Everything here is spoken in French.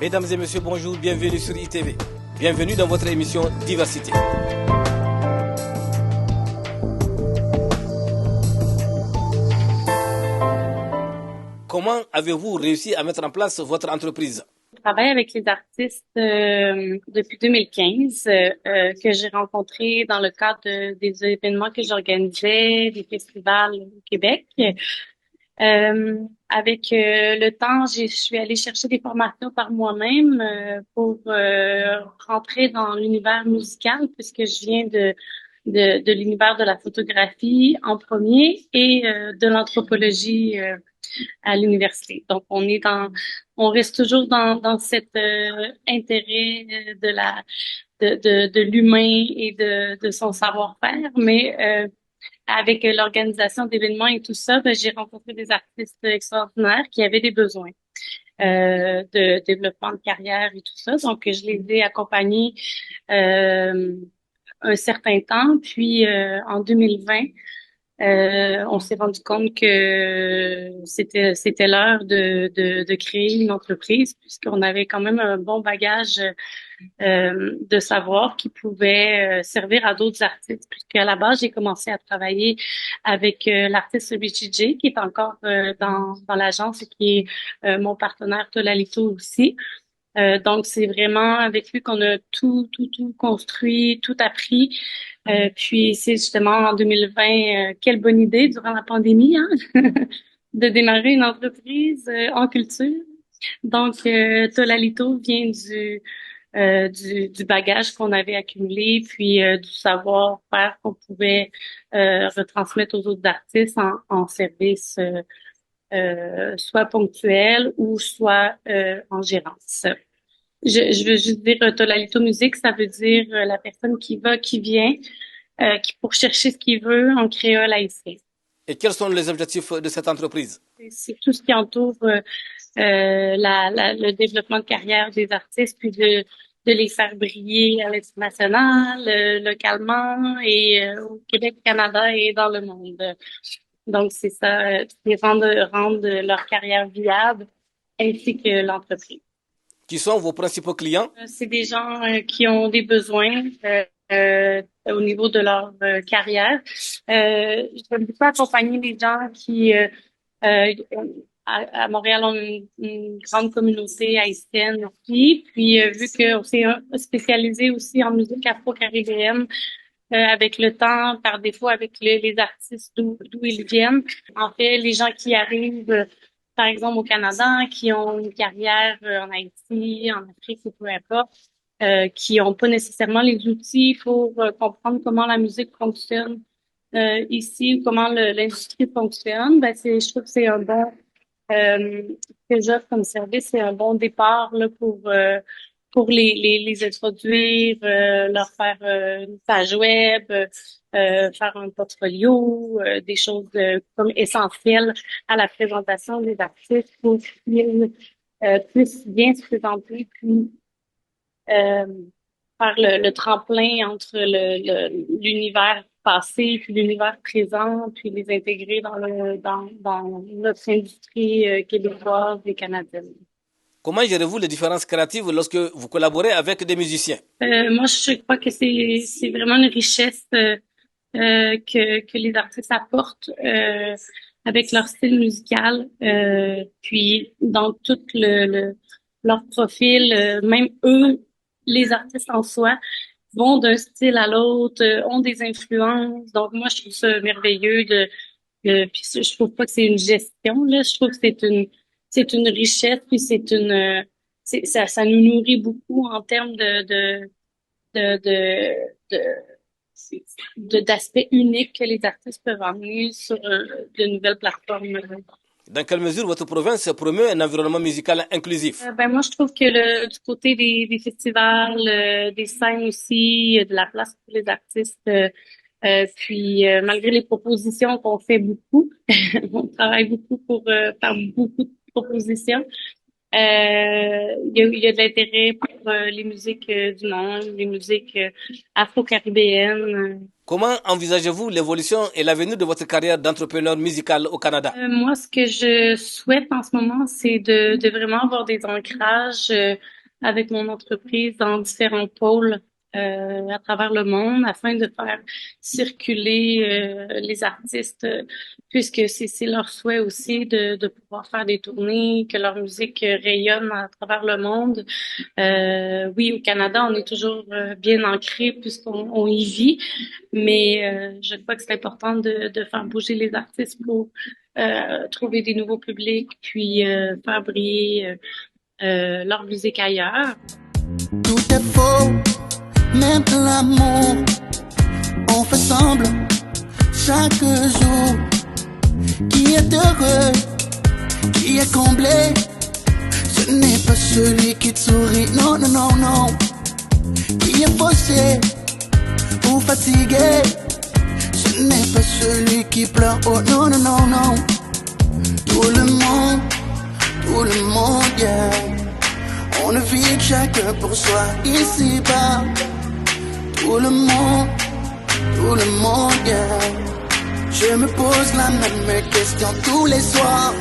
Mesdames et messieurs, bonjour, bienvenue sur ITV. Bienvenue dans votre émission Diversité. Comment avez-vous réussi à mettre en place votre entreprise? Je travaille avec les artistes depuis 2015 que j'ai rencontrés dans le cadre des événements que j'organisais, des festivals au Québec. Avec le temps, je suis allée chercher des formations par moi-même pour rentrer dans l'univers musical puisque je viens de l'univers de la photographie en premier et de l'anthropologie à l'université. Donc, on reste toujours dans cet intérêt de l'humain et de son savoir-faire, mais avec l'organisation d'événements et tout ça, ben, j'ai rencontré des artistes extraordinaires qui avaient des besoins de développement de carrière et tout ça. Donc, je les ai accompagnés euh, un certain temps. Puis, en 2020, on s'est rendu compte que c'était l'heure de créer une entreprise puisqu'on avait quand même un bon bagage de savoir qui pouvait servir à d'autres artistes. Puisqu'à la base, j'ai commencé à travailler avec l'artiste Richie J, qui est encore dans l'agence et qui est mon partenaire Tolalito aussi. Donc, c'est vraiment avec lui qu'on a tout construit, tout appris. Puis, c'est justement en 2020, quelle bonne idée durant la pandémie, hein, de démarrer une entreprise en culture. Donc, Tolalito vient du bagage qu'on avait accumulé, puis du savoir-faire qu'on pouvait retransmettre aux autres artistes en service soit ponctuel ou soit en gérance. Je veux juste dire Tolalito Musique, ça veut dire la personne qui va, qui vient, qui pour chercher ce qu'il veut en créole haïtien. Et quels sont les objectifs de cette entreprise? C'est tout ce qui entoure le développement de carrière des artistes, puis de les faire briller à l'international, localement et au Québec, Canada et dans le monde. Donc, c'est ça, c'est rendre leur carrière viable ainsi que l'entreprise. Qui sont vos principaux clients? C'est des gens qui ont des besoins au niveau de leur carrière. J'aime beaucoup accompagner les gens qui euh, à Montréal, on a une grande communauté haïtienne aussi. Puis, vu qu'on s'est spécialisé aussi en musique afro-caribéenne, avec le temps, par défaut, avec les artistes d'où ils viennent. En fait, les gens qui arrivent, par exemple, au Canada, qui ont une carrière en Haïti, en Afrique ou peu importe, qui n'ont pas nécessairement les outils pour comprendre comment la musique fonctionne ici ou comment l'industrie fonctionne, ben je trouve que c'est un bon euh, que j'offre comme service, c'est un bon départ là, pour les introduire, leur faire une page web, faire un portfolio, des choses comme essentielles à la présentation des artistes pour qu'ils puissent bien se présenter, puis euh, faire le tremplin entre l'univers passé puis l'univers présent, puis les intégrer dans notre industrie québécoise et canadienne. Comment gérez-vous les différences créatives lorsque vous collaborez avec des musiciens? Moi, je crois que c'est vraiment une richesse que les artistes apportent avec leur style musical, puis dans tout leur profil, même eux, les artistes en soi, vont d'un style à l'autre, ont des influences. Donc moi, je trouve ça merveilleux puis je trouve pas que c'est une gestion là, je trouve que c'est une richesse, puis ça nous nourrit beaucoup en termes de, de, de, d'aspects uniques que les artistes peuvent emmener sur de nouvelles plateformes. Dans quelle mesure votre province promeut un environnement musical inclusif? Ben moi, je trouve que du côté des festivals, des scènes aussi, il y a de la place pour les artistes. Puis malgré les propositions qu'on fait beaucoup, on travaille beaucoup pour faire beaucoup de propositions. Il y a de l'intérêt pour les musiques du monde, les musiques afro-caribéennes. Comment envisagez-vous l'évolution et l'avenir de votre carrière d'entrepreneur musical au Canada? Moi, ce que je souhaite en ce moment, c'est de vraiment avoir des ancrages avec mon entreprise dans différents pôles à travers le monde afin de faire circuler les artistes, puisque c'est leur souhait aussi de pouvoir faire des tournées, que leur musique rayonne à travers le monde. Oui, au Canada, on est toujours bien ancré puisqu'on y vit, mais je crois que c'est important de faire bouger les artistes pour trouver des nouveaux publics, puis faire briller leur musique ailleurs. Tout est faux, même l'amour. On fait semblant chaque jour. Qui est heureux, qui est comblé, ce n'est pas celui qui te sourit, non, non, non, non. Qui est fauché ou fatigué, ce n'est pas celui qui pleure, oh non, non, non, non. Tout le monde, yeah. On ne vit que chacun pour soi ici-bas. Tout le monde, yeah. Je me pose la même question tous les soirs.